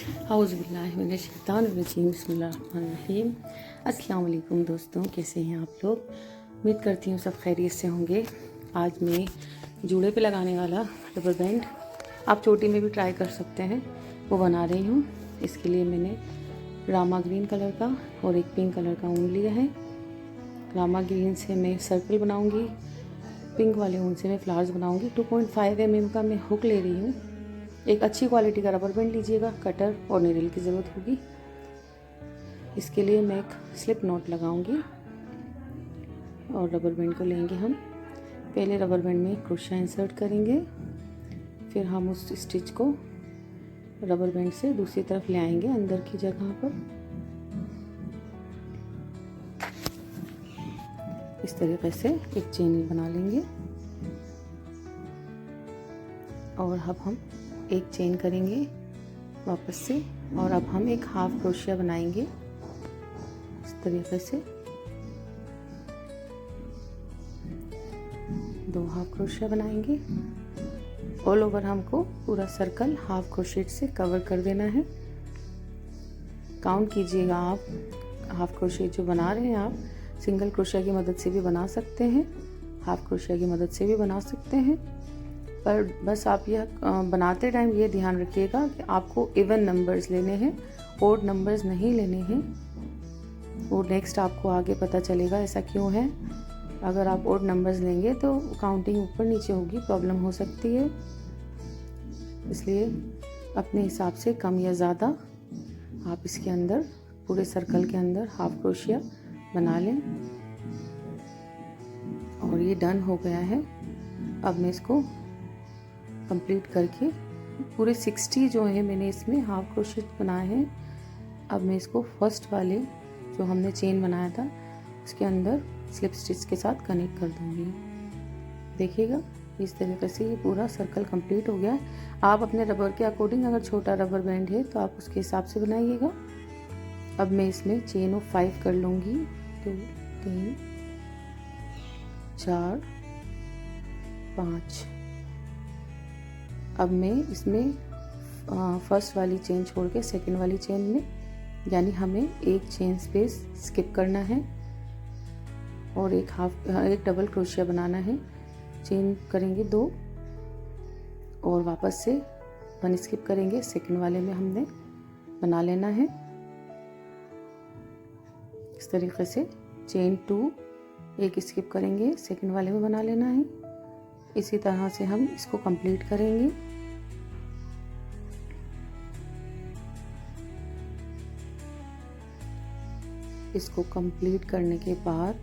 औज़ुबिल्लाहिमिनश्शैतानिर्रजीम बिस्मिल्लाहिर्रहमानिर्रहीम। अस्सलाम वालेकुम दोस्तों, कैसे हैं आप लोग? उम्मीद करती हूँ सब खैरियत से होंगे। आज मैं जूड़े पे लगाने वाला रबर बैंड, आप चोटी में भी ट्राई कर सकते हैं, वो बना रही हूँ। इसके लिए मैंने रामा ग्रीन कलर का और एक पिंक कलर का ऊन लिया है। रामा ग्रीन से मैं सर्कल बनाऊँगी, पिंक वाले ऊन से मैं फ्लावर्स बनाऊँगी। 2.5 mm का मैं हुक ले रही हूँ। एक अच्छी क्वालिटी का रबर बैंड लीजिएगा, कटर और नीडल की ज़रूरत होगी। इसके लिए मैं एक स्लिप नॉट लगाऊंगी और रबर बैंड को लेंगे हम। पहले रबर बैंड में क्रोशा इंसर्ट करेंगे, फिर हम उस स्टिच को रबर बैंड से दूसरी तरफ ले आएंगे अंदर की जगह पर। इस तरीके से एक चेन बना लेंगे और अब हम एक चेन करेंगे वापस से, और अब हम एक हाफ क्रोशिया बनाएंगे इस तरीके से। 2 हाफ क्रोशिया बनाएंगे। ऑल ओवर हमको पूरा सर्कल हाफ क्रोशेट से कवर कर देना है। काउंट कीजिएगा आप, हाफ क्रोशेट जो बना रहे हैं आप सिंगल क्रोशिया की मदद से भी बना सकते हैं, हाफ क्रोशिया की मदद से भी बना सकते हैं। पर बस आप यह बनाते टाइम ये ध्यान रखिएगा कि आपको इवन नंबर्स लेने हैं, ओड नंबर्स नहीं लेने हैं। वो नेक्स्ट आपको आगे पता चलेगा ऐसा क्यों है। अगर आप ओड नंबर्स लेंगे तो काउंटिंग ऊपर नीचे होगी, प्रॉब्लम हो सकती है। इसलिए अपने हिसाब से कम या ज़्यादा आप इसके अंदर पूरे सर्कल के अंदर हाफ क्रोशिया बना लें। और ये डन हो गया है। अब मैं इसको कंप्लीट करके पूरे 60 जो है मैंने इसमें हाफ क्रोशेट बनाए हैं। अब मैं इसको फर्स्ट वाले जो हमने चेन बनाया था उसके अंदर स्लिप स्टिच के साथ कनेक्ट कर दूंगी। देखिएगा इस तरीके से ये पूरा सर्कल कंप्लीट हो गया है। आप अपने रबर के अकॉर्डिंग, अगर छोटा रबर बैंड है तो आप उसके हिसाब से बनाइएगा। अब मैं इसमें चेन ऑफ 5 कर लूँगी। 2 3 4 5। अब मैं इसमें फर्स्ट वाली चेन छोड़ के सेकंड वाली चेन में, यानी हमें एक चेन स्पेस स्किप करना है और एक डबल क्रोशिया बनाना है। चेन करेंगे 2 और वापस से 1 स्किप करेंगे। सेकंड वाले में हमने बना लेना है इस तरीके से। चेन 2 एक स्किप करेंगे, सेकंड वाले में बना लेना है। इसी तरह से हम इसको कंप्लीट करेंगे। इसको कंप्लीट करने के बाद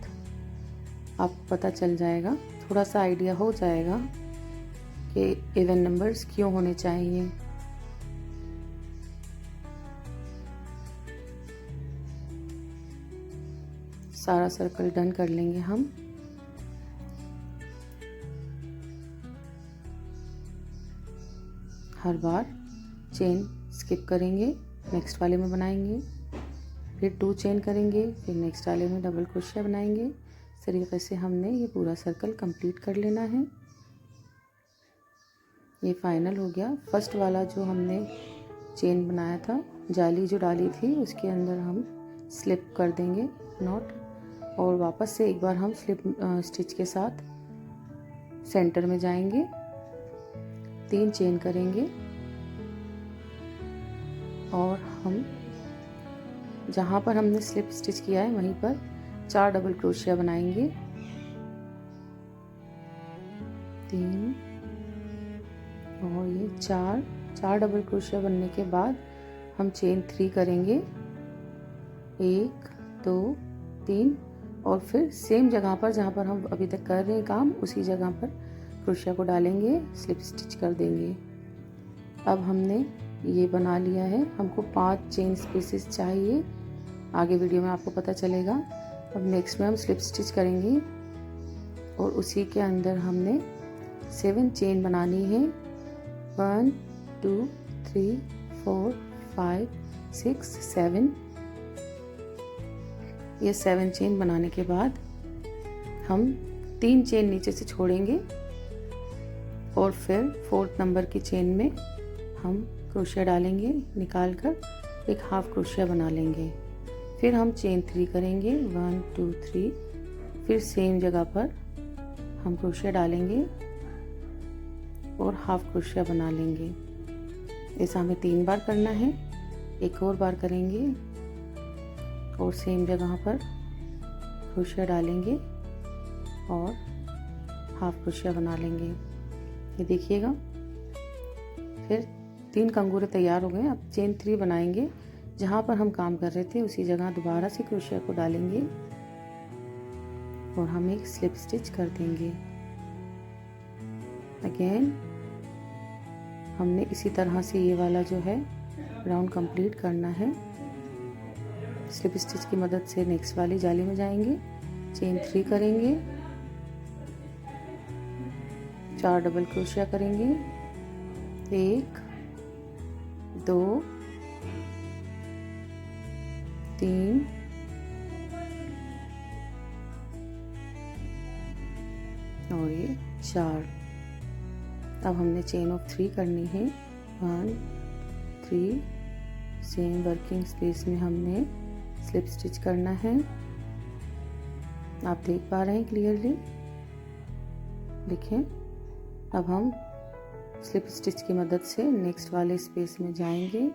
आपको पता चल जाएगा, थोड़ा सा आइडिया हो जाएगा कि इवन नंबर्स क्यों होने चाहिए। सारा सर्कल डन कर लेंगे हम। हर बार चेन स्किप करेंगे, नेक्स्ट वाले में बनाएंगे, फिर 2 चेन करेंगे, फिर नेक्स्ट वाले में डबल क्रोशिया बनाएंगे। इस तरीके से हमने ये पूरा सर्कल कंप्लीट कर लेना है। ये फाइनल हो गया। फर्स्ट वाला जो हमने चेन बनाया था, जाली जो डाली थी उसके अंदर हम स्लिप कर देंगे नॉट, और वापस से एक बार हम स्लिप स्टिच के साथ सेंटर में जाएंगे, 3 चेन करेंगे और हम जहाँ पर हमने स्लिप स्टिच किया है वहीं पर 4 डबल क्रोशिया बनाएंगे। 3 और ये 4 डबल क्रोशिया बनने के बाद हम चेन 3 करेंगे, 1 2 3, और फिर सेम जगह पर जहाँ पर हम अभी तक कर रहे हैं काम, उसी जगह पर क्रोशिया को डालेंगे, स्लिप स्टिच कर देंगे। अब हमने ये बना लिया है। हमको 5 चेन स्पेसेस चाहिए, आगे वीडियो में आपको पता चलेगा। अब नेक्स्ट में हम स्लिप स्टिच करेंगे और उसी के अंदर हमने 7 चेन बनानी है। 1 2 3 4 5 6 7। ये 7 चेन बनाने के बाद हम 3 चेन नीचे से छोड़ेंगे और फिर 4th नंबर की चेन में हम क्रोशिया डालेंगे, निकाल कर एक हाफ क्रोशिया बना लेंगे। फिर हम चेन 3 करेंगे, 1 2 3। फिर सेम जगह पर हम क्रोशिया डालेंगे और हाफ क्रोशिया बना लेंगे। ऐसा हमें 3 बार करना है। एक और बार करेंगे और सेम जगह पर क्रोशिया डालेंगे और हाफ क्रोशिया बना लेंगे। ये देखिएगा, फिर 3 कंगूरे तैयार हो गए। अब चेन 3 बनाएंगे, जहाँ पर हम काम कर रहे थे उसी जगह दोबारा से क्रोशिया को डालेंगे और हम एक स्लिप स्टिच कर देंगे। अगेन हमने इसी तरह से ये वाला जो है राउंड कंप्लीट करना है। स्लिप स्टिच की मदद से नेक्स्ट वाली जाली में जाएंगे, चेन 3 करेंगे, 4 डबल क्रोशिया करेंगे, 1 2 3 और ये 4। अब हमने चेन ऑफ 3 करनी है, 1 3। सेम वर्किंग स्पेस में हमने स्लिप स्टिच करना है। आप देख पा रहे हैं क्लियरली, देखें। अब हम स्लिप स्टिच की मदद से नेक्स्ट वाले स्पेस में जाएंगे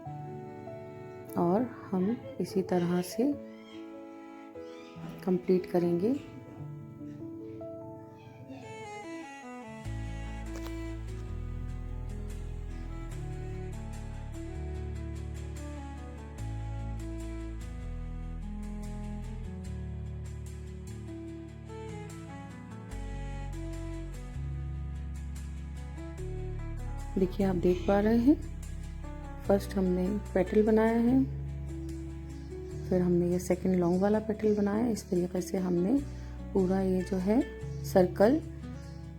और हम इसी तरह से कंप्लीट करेंगे। देखिए, आप देख पा रहे हैं, फर्स्ट हमने पेटल बनाया है, फिर हमने ये सेकंड लॉन्ग वाला पेटल बनाया। इस तरीके से हमने पूरा ये जो है सर्कल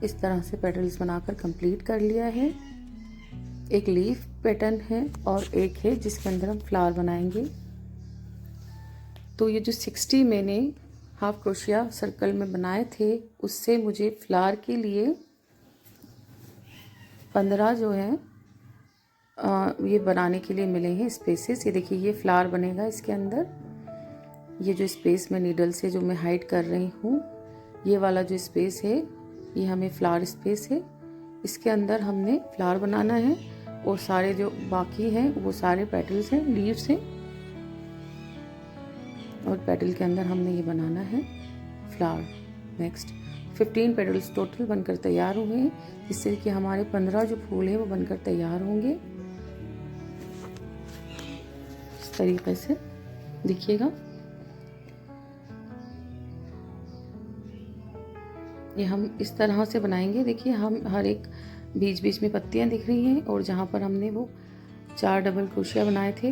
इस तरह से पेटल्स बनाकर कंप्लीट कर लिया है। एक लीफ पैटर्न है और एक है जिसके अंदर हम फ्लावर बनाएंगे। तो ये जो 60 मैंने हाफ क्रोशिया सर्कल में बनाए थे, उससे मुझे फ्लावर के लिए 15 जो है ये बनाने के लिए मिले हैं स्पेसेस। ये देखिए, ये फ्लावर बनेगा इसके अंदर। ये जो स्पेस में नीडल से जो मैं हाइड कर रही हूँ, ये वाला जो स्पेस है ये हमें फ्लावर स्पेस है। इसके अंदर हमने फ्लावर बनाना है और सारे जो बाकी हैं वो सारे पेटल्स हैं, लीव्स हैं, और पेटल के अंदर हमने ये बनाना है फ्लावर। नेक्स्ट 15 पेटल्स टोटल बनकर तैयार हुए हैं, जिससे कि हमारे 15 जो फूल हैं वो बनकर तैयार होंगे। इस तरीके से देखिएगा, ये हम इस तरह से बनाएंगे। देखिए, हम हर एक बीच बीच में पत्तियां दिख रही हैं और जहाँ पर हमने वो 4 डबल क्रोशिया बनाए थे,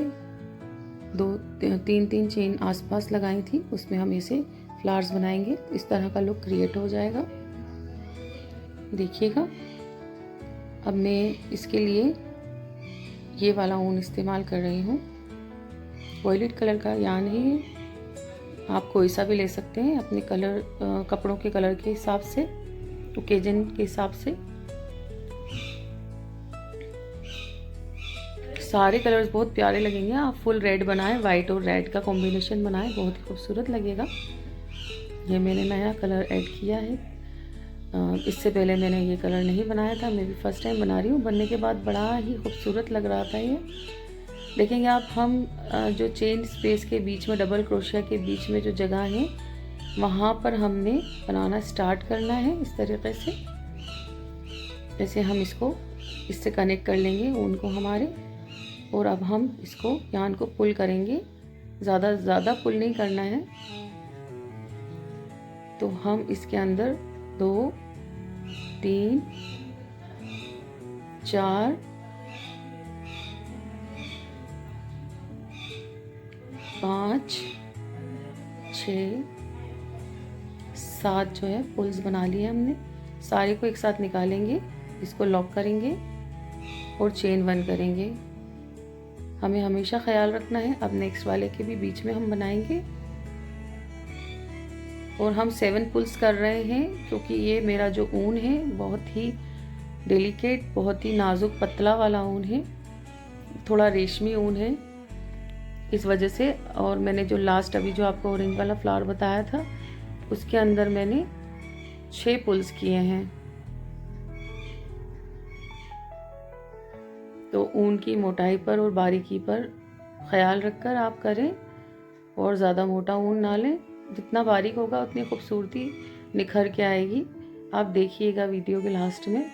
2-3 चेन आसपास लगाई थी, उसमें हम इसे फ्लावर्स बनाएंगे। इस तरह का लुक क्रिएट हो जाएगा। देखिएगा, अब मैं इसके लिए ये वाला ऊन इस्तेमाल कर रही हूँ। वॉयलेट कलर का यान है, आप कोई सा भी ले सकते हैं अपने कलर, कपड़ों के कलर के हिसाब से, ओकेजन के हिसाब से। सारे कलर्स बहुत प्यारे लगेंगे। आप फुल रेड बनाएं, वाइट और रेड का कॉम्बिनेशन बनाएं, बहुत ही खूबसूरत लगेगा। ये मैंने नया कलर ऐड किया है, इससे पहले मैंने ये कलर नहीं बनाया था, मैं भी फर्स्ट टाइम बना रही हूँ। बनने के बाद बड़ा ही खूबसूरत लग रहा था ये। देखेंगे आप, हम जो चेन स्पेस के बीच में, डबल क्रोशिया के बीच में जो जगह है, वहाँ पर हमने बनाना स्टार्ट करना है। इस तरीके से जैसे हम इसको इससे कनेक्ट कर लेंगे ऊन को हमारे, और अब हम इसको यान को पुल करेंगे। ज़्यादा पुल नहीं करना है। तो हम इसके अंदर 2 3 4 5 6 7 जो है पुल्स बना लिए हमने। सारे को एक साथ निकालेंगे, इसको लॉक करेंगे और चेन 1 करेंगे। हमें हमेशा ख्याल रखना है, अब नेक्स्ट वाले के भी बीच में हम बनाएंगे। और हम 7 पुल्स कर रहे हैं, क्योंकि ये मेरा जो ऊन है बहुत ही डेलिकेट, बहुत ही नाजुक पतला वाला ऊन है। थोड़ा रेशमी ऊन है इस वजह से। और मैंने जो लास्ट अभी जो आपको ऑरेंज वाला फ्लावर बताया था उसके अंदर मैंने 6 पुल्स किए हैं। तो ऊन की मोटाई पर और बारीकी पर ख्याल रखकर आप करें और ज़्यादा मोटा ऊन ना लें। जितना बारीक होगा उतनी खूबसूरती निखर के आएगी। आप देखिएगा वीडियो के लास्ट में।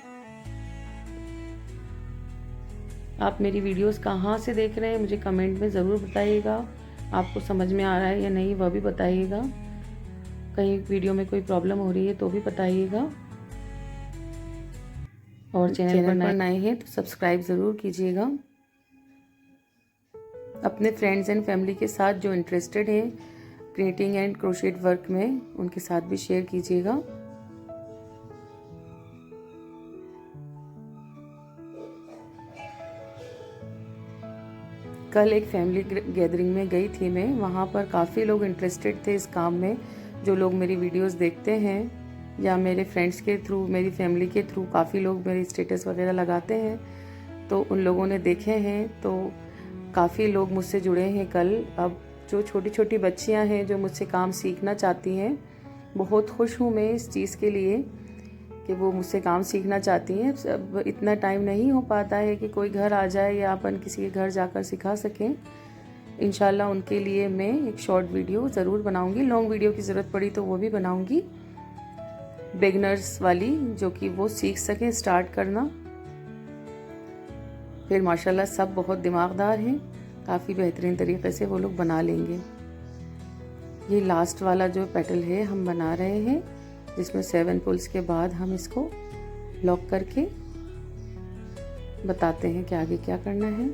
आप मेरी वीडियोस कहाँ से देख रहे हैं मुझे कमेंट में ज़रूर बताइएगा। आपको समझ में आ रहा है या नहीं वह भी बताइएगा। कहीं वीडियो में कोई प्रॉब्लम हो रही है तो भी बताइएगा। और चैनल पर नए हैं तो सब्सक्राइब ज़रूर कीजिएगा। अपने फ्रेंड्स एंड फैमिली के साथ जो इंटरेस्टेड हैं क्रिएटिंग एंड क्रोशेट वर्क में उनके साथ भी शेयर कीजिएगा। कल एक फैमिली गैदरिंग में गई थी मैं, वहाँ पर काफ़ी लोग इंटरेस्टेड थे इस काम में। जो लोग मेरी वीडियोस देखते हैं या मेरे फ्रेंड्स के थ्रू, मेरी फैमिली के थ्रू काफ़ी लोग मेरी स्टेटस वगैरह लगाते हैं, तो उन लोगों ने देखे हैं। तो काफ़ी लोग मुझसे जुड़े हैं कल। अब जो छोटी छोटी बच्चियां हैं जो मुझसे काम सीखना चाहती हैं, बहुत खुश हूँ मैं इस चीज़ के लिए कि वो मुझसे काम सीखना चाहती हैं। अब इतना टाइम नहीं हो पाता है कि कोई घर आ जाए या अपन किसी के घर जाकर सिखा सकें। इंशाल्लाह उनके लिए मैं एक शॉर्ट वीडियो ज़रूर बनाऊंगी। लॉन्ग वीडियो की ज़रूरत पड़ी तो वो भी बनाऊंगी, बिगनर्स वाली, जो कि वो सीख सकें स्टार्ट करना। फिर माशाल्लाह सब बहुत दिमागदार हैं, काफ़ी बेहतरीन तरीके से वो लोग बना लेंगे। ये लास्ट वाला जो पेटल है हम बना रहे हैं, जिसमें 7 पुल्स के बाद हम इसको लॉक करके बताते हैं कि आगे क्या करना है।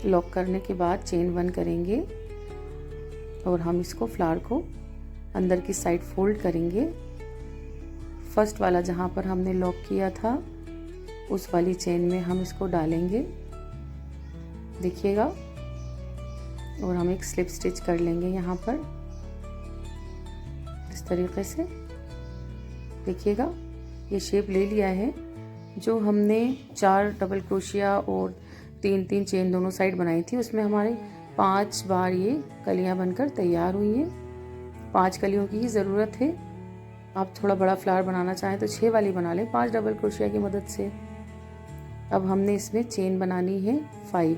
लॉक करने के बाद चेन 1 करेंगे और हम इसको फ्लावर को अंदर की साइड फोल्ड करेंगे। फर्स्ट वाला जहाँ पर हमने लॉक किया था उस वाली चेन में हम इसको डालेंगे, देखिएगा। और हम एक स्लिप स्टिच कर लेंगे यहाँ पर इस तरीके से, देखिएगा। ये शेप ले लिया है। जो हमने 4 डबल क्रोशिया और 3-3 चेन दोनों साइड बनाई थी, उसमें हमारे 5 बार ये कलियां बनकर तैयार हुई हैं। 5 कलियों की ही ज़रूरत है। आप थोड़ा बड़ा फ्लावर बनाना चाहें तो 6 वाली बना लें 5 डबल क्रोशिया की मदद से। अब हमने इसमें चेन बनानी है 5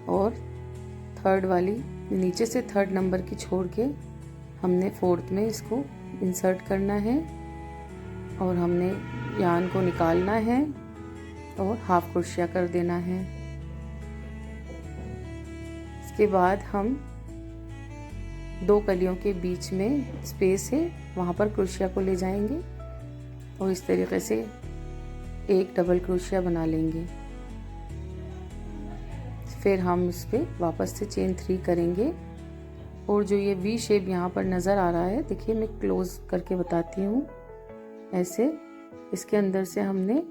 और थर्ड वाली नीचे से 3rd नंबर की छोड़ के हमने 4th में इसको इंसर्ट करना है और हमने यान को निकालना है और हाफ क्रोशिया कर देना है। इसके बाद हम 2 कलियों के बीच में स्पेस है वहाँ पर क्रोशिया को ले जाएंगे और इस तरीके से एक डबल क्रोशिया बना लेंगे। फिर हम इस पर वापस से चेन 3 करेंगे और जो ये वी शेप यहाँ पर नज़र आ रहा है, देखिए मैं क्लोज करके बताती हूँ। ऐसे इसके अंदर से हमने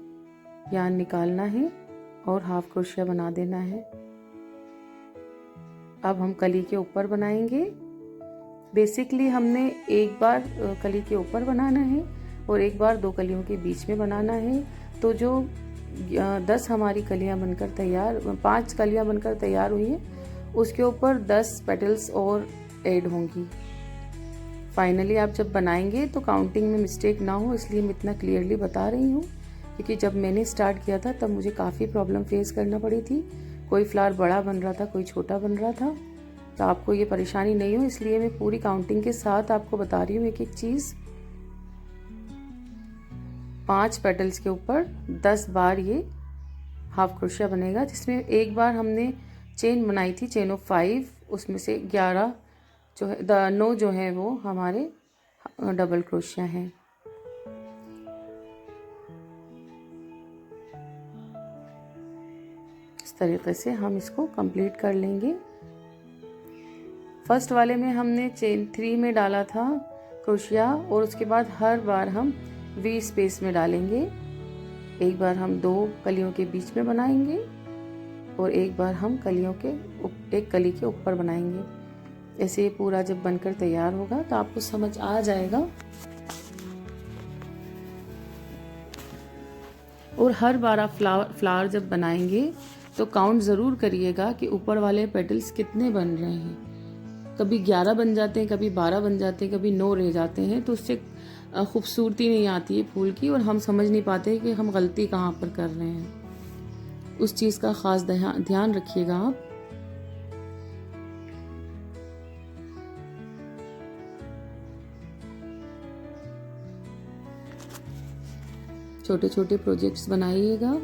यान निकालना है और हाफ क्रोशिया बना देना है। अब हम कली के ऊपर बनाएंगे। बेसिकली हमने एक बार कली के ऊपर बनाना है और एक बार 2 कलियों के बीच में बनाना है। तो जो 10 हमारी कलियां बनकर तैयार 5 कलियां बनकर तैयार हुई हैं, उसके ऊपर 10 पेटल्स और ऐड होंगी। फाइनली आप जब बनाएंगे तो काउंटिंग में मिस्टेक ना हो, इसलिए मैं इतना क्लियरली बता रही हूँ, क्योंकि जब मैंने स्टार्ट किया था तब मुझे काफ़ी प्रॉब्लम फेस करना पड़ी थी। कोई फ्लावर बड़ा बन रहा था, कोई छोटा बन रहा था। तो आपको ये परेशानी नहीं हो, इसलिए मैं पूरी काउंटिंग के साथ आपको बता रही हूँ एक एक चीज़। 5 पेटल्स के ऊपर 10 बार ये हाफ क्रोशिया बनेगा, जिसमें एक बार हमने चेन बनाई थी चेन ऑफ 5, उसमें से 11 जो है 9 जो है वो हमारे डबल क्रोशिया हैं। इस तरीके से हम इसको कंप्लीट कर लेंगे। फर्स्ट वाले में हमने चेन 3 में डाला था क्रोशिया और उसके बाद हर बार हम वी स्पेस में डालेंगे। एक बार हम 2 कलियों के बीच में बनाएंगे और एक बार हम एक कली के ऊपर बनाएंगे। ऐसे ये पूरा जब बनकर तैयार होगा तो आपको समझ आ जाएगा और हर बार आप फ्लावर जब बनाएंगे तो काउंट ज़रूर करिएगा कि ऊपर वाले पेटल्स कितने बन रहे हैं। कभी 11 बन जाते हैं, कभी 12 बन जाते हैं, कभी 9 रह जाते हैं, तो उससे खूबसूरती नहीं आती है फूल की और हम समझ नहीं पाते कि हम गलती कहाँ पर कर रहे हैं। उस चीज़ का ख़ास ध्यान रखिएगा आप। छोटे छोटे प्रोजेक्ट्स बनाइएगा।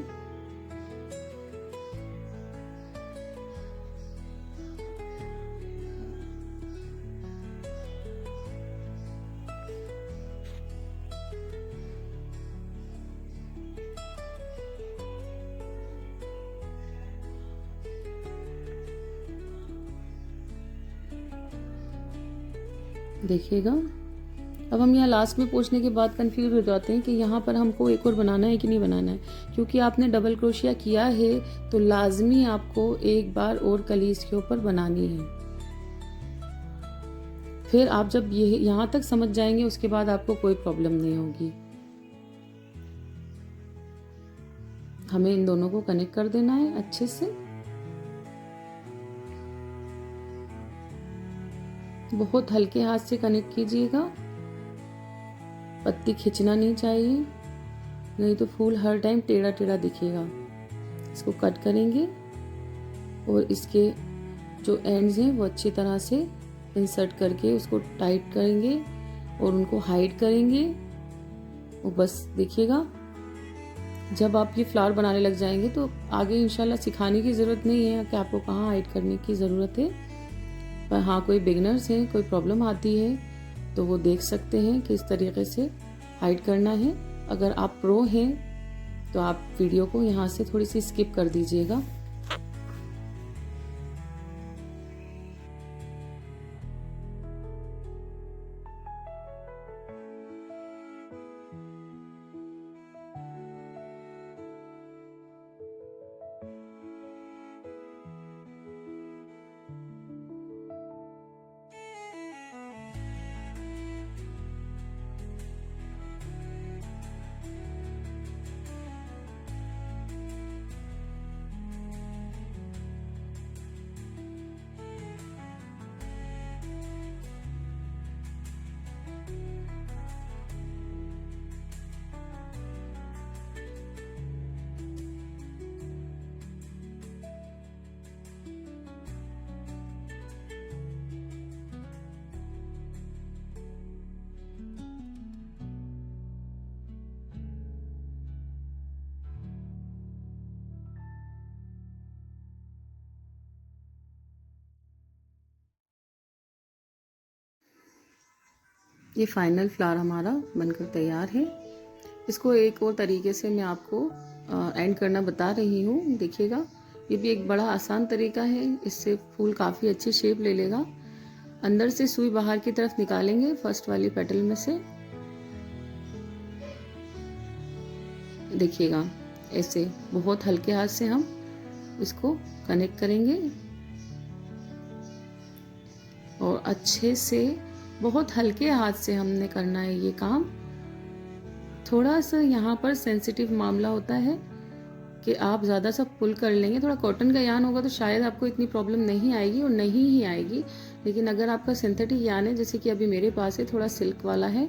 देखिएगा, अब हम यहाँ लास्ट में पहुँचने के बाद कंफ्यूज हो जाते हैं कि यहाँ पर हमको एक और बनाना है कि नहीं बनाना है। क्योंकि आपने डबल क्रोशिया किया है तो लाजमी आपको एक बार और कली इसके ऊपर बनानी है। फिर आप जब ये यहाँ तक समझ जाएंगे उसके बाद आपको कोई प्रॉब्लम नहीं होगी। हमें इन दोनों को कनेक्ट कर देना है अच्छे से। बहुत हल्के हाथ से कनेक्ट कीजिएगा, पत्ती खींचना नहीं चाहिए, नहीं तो फूल हर टाइम टेढ़ा टेढ़ा दिखेगा। इसको कट करेंगे और इसके जो एंड्स हैं वो अच्छी तरह से इंसर्ट करके उसको टाइट करेंगे और उनको हाइड करेंगे। और बस देखिएगा, जब आप ये फ्लावर बनाने लग जाएंगे तो आगे इंशाल्लाह सिखाने की ज़रूरत नहीं है कि आपको कहाँ हाइड करने की ज़रूरत है। पर हाँ, कोई बिगनर्स हैं, कोई प्रॉब्लम आती है तो वो देख सकते हैं कि इस तरीके से हाइड करना है। अगर आप प्रो हैं तो आप वीडियो को यहाँ से थोड़ी सी स्किप कर दीजिएगा। ये फाइनल फ्लावर हमारा बनकर तैयार है। इसको एक और तरीके से मैं आपको एंड करना बता रही हूँ। देखिएगा, ये भी एक बड़ा आसान तरीका है, इससे फूल काफ़ी अच्छी शेप ले लेगा। अंदर से सुई बाहर की तरफ निकालेंगे फर्स्ट वाली पेटल में से। देखिएगा, ऐसे बहुत हल्के हाथ से हम इसको कनेक्ट करेंगे और अच्छे से बहुत हल्के हाथ से हमने करना है ये काम। थोड़ा सा यहाँ पर सेंसिटिव मामला होता है कि आप ज़्यादा सा पुल कर लेंगे। थोड़ा कॉटन का यान होगा तो शायद आपको इतनी प्रॉब्लम नहीं आएगी और नहीं ही आएगी। लेकिन अगर आपका सिंथेटिक यान है, जैसे कि अभी मेरे पास है, थोड़ा सिल्क वाला है,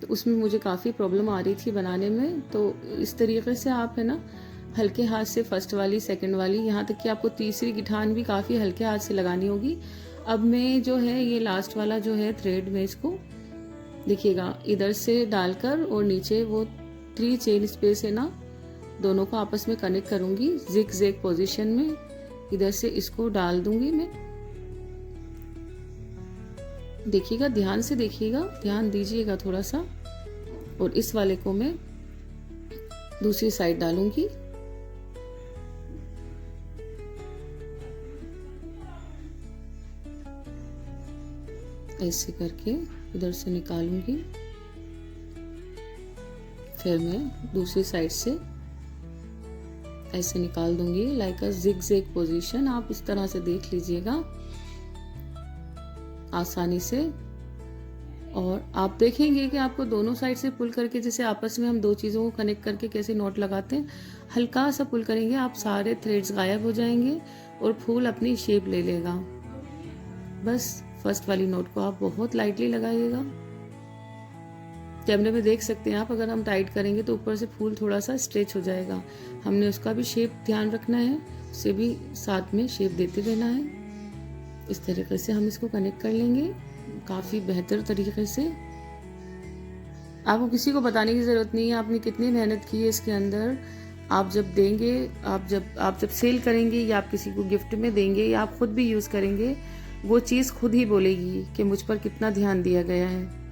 तो उसमें मुझे काफ़ी प्रॉब्लम आ रही थी बनाने में। तो इस तरीके से आप है ना हल्के हाथ से फर्स्ट वाली, सेकंड वाली, यहाँ तक कि आपको तीसरी गिठान भी काफ़ी हल्के हाथ से लगानी होगी। अब मैं जो है ये लास्ट वाला जो है थ्रेड में इसको देखिएगा इधर से डालकर और नीचे वो 3 चेन स्पेस है ना, दोनों को आपस में कनेक्ट करूंगी जिग जैग पोजीशन में। इधर से इसको डाल दूंगी मैं। देखिएगा, ध्यान से देखिएगा, ध्यान दीजिएगा थोड़ा सा। और इस वाले को मैं दूसरी साइड डालूंगी। ऐसे करके इधर से निकालूंगी, फिर मैं दूसरी साइड से ऐसे निकाल दूंगी like a zigzag position. आप इस तरह से देख लीजिएगा आसानी से। और आप देखेंगे कि आपको दोनों साइड से पुल करके, जैसे आपस में हम दो चीज़ों को कनेक्ट करके कैसे नॉट लगाते हैं, हल्का सा पुल करेंगे, आप सारे थ्रेड्स गायब हो जाएंगे और फूल अपनी शेप ले लेगा। बस फर्स्ट वाली नोट को आप बहुत लाइटली लगाइएगा। कैमरे में देख सकते हैं आप, अगर हम टाइट करेंगे तो ऊपर से फूल थोड़ा सा स्ट्रेच हो जाएगा। हमने उसका भी शेप ध्यान रखना है, उसे भी साथ में शेप देते रहना है। इस तरीके से हम इसको कनेक्ट कर लेंगे काफ़ी बेहतर तरीके से। आपको किसी को बताने की ज़रूरत नहीं है आपने कितनी मेहनत की है इसके अंदर। आप जब देंगे, आप जब सेल करेंगे या आप किसी को गिफ्ट में देंगे या आप खुद भी यूज़ करेंगे, वो चीज़ खुद ही बोलेगी कि मुझ पर कितना ध्यान दिया गया है।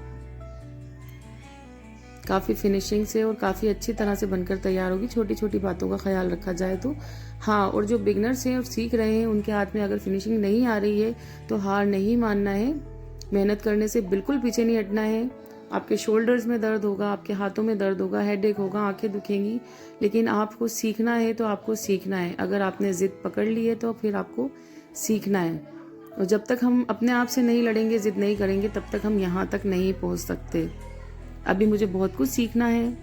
काफ़ी फिनिशिंग से और काफ़ी अच्छी तरह से बनकर तैयार होगी, छोटी छोटी बातों का ख्याल रखा जाए तो। हाँ, और जो बिगनर्स हैं और सीख रहे हैं, उनके हाथ में अगर फिनिशिंग नहीं आ रही है तो हार नहीं मानना है, मेहनत करने से बिल्कुल पीछे नहीं हटना है। आपके शोल्डर्स में दर्द होगा, आपके हाथों में दर्द होगा, हेडेक होगा, आंखें दुखेंगी, लेकिन आपको सीखना है तो आपको सीखना है। अगर आपने ज़िद पकड़ ली है तो फिर आपको सीखना है। और जब तक हम अपने आप से नहीं लड़ेंगे, ज़िद नहीं करेंगे, तब तक हम यहाँ तक नहीं पहुँच सकते। अभी मुझे बहुत कुछ सीखना है।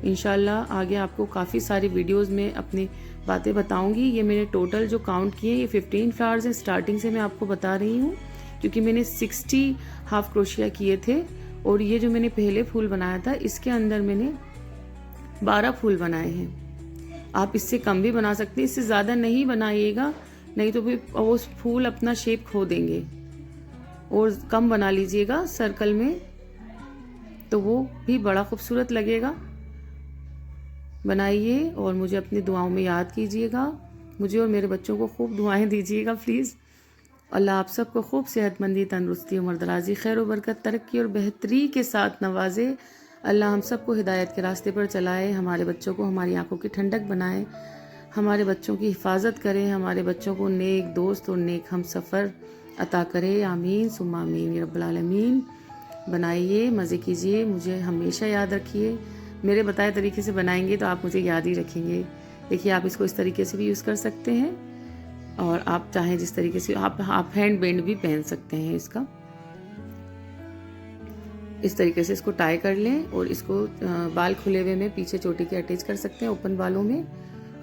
इंशाल्लाह आगे आपको काफ़ी सारी वीडियोस में अपनी बातें बताऊंगी। ये मैंने टोटल जो काउंट किए, ये 15 फ्लावर्स हैं। स्टार्टिंग से मैं आपको बता रही हूँ क्योंकि मैंने 60 हाफ क्रोशिया किए थे और ये जो मैंने पहले फूल बनाया था, इसके अंदर मैंने 12 फूल बनाए हैं। आप इससे कम भी बना सकते हैं, इससे ज़्यादा नहीं बनाइएगा, नहीं तो फिर वो फूल अपना शेप खो देंगे। और कम बना लीजिएगा सर्कल में, तो वो भी बड़ा खूबसूरत लगेगा। बनाइए और मुझे अपनी दुआओं में याद कीजिएगा। मुझे और मेरे बच्चों को खूब दुआएं दीजिएगा प्लीज़। अल्लाह आप सबको खूब सेहतमंदी, तंदुरुस्ती, उम्र दराजी, खैर व बरकत, तरक्की और बेहतरी के साथ नवाजे। अल्लाह हम सबको हिदायत के रास्ते पर चलाए, हमारे बच्चों को हमारी आंखों की ठंडक बनाए, हमारे बच्चों की हिफाजत करे, हमारे बच्चों को नेक दोस्त और नेक हम सफ़र अता करे। आमीन सुम्मा आमीन या रब्बल आलमीन। बनाइए, मज़े कीजिए, मुझे हमेशा याद रखिए। मेरे बताए तरीके से बनाएंगे तो आप मुझे याद ही रखेंगे। देखिए, आप इसको इस तरीके से भी यूज़ कर सकते हैं और आप चाहें जिस तरीके से आप हैंड बैंड भी पहन सकते हैं इसका। इस तरीके से इसको टाई कर लें और इसको बाल खुले हुए में पीछे चोटी के अटैच कर सकते हैं ओपन बालों में,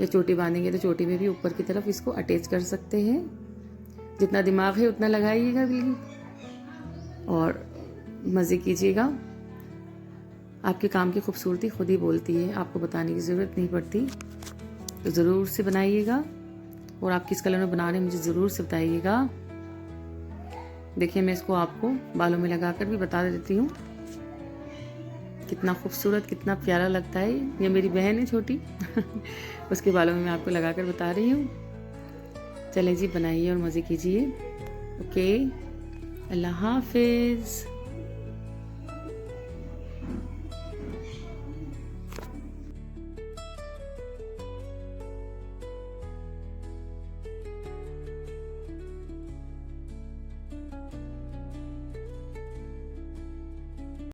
या चोटी बांधेंगे तो चोटी में भी ऊपर की तरफ इसको अटैच कर सकते हैं। जितना दिमाग है उतना लगाइएगा बिल्कुल और मज़े कीजिएगा। आपके काम की खूबसूरती खुद ही बोलती है, आपको बताने की ज़रूरत नहीं पड़ती। तो ज़रूर से बनाइएगा और आप किस कलर में बना रहे हैं मुझे ज़रूर से बताइएगा। देखिए, मैं इसको आपको बालों में लगाकर भी बता देती हूँ कितना खूबसूरत, कितना प्यारा लगता है। ये मेरी बहन है छोटी उसके बालों में मैं आपको लगाकर बता रही हूँ। चलें जी, बनाइए और मज़े कीजिए। ओके, अल्लाह हाफिज़।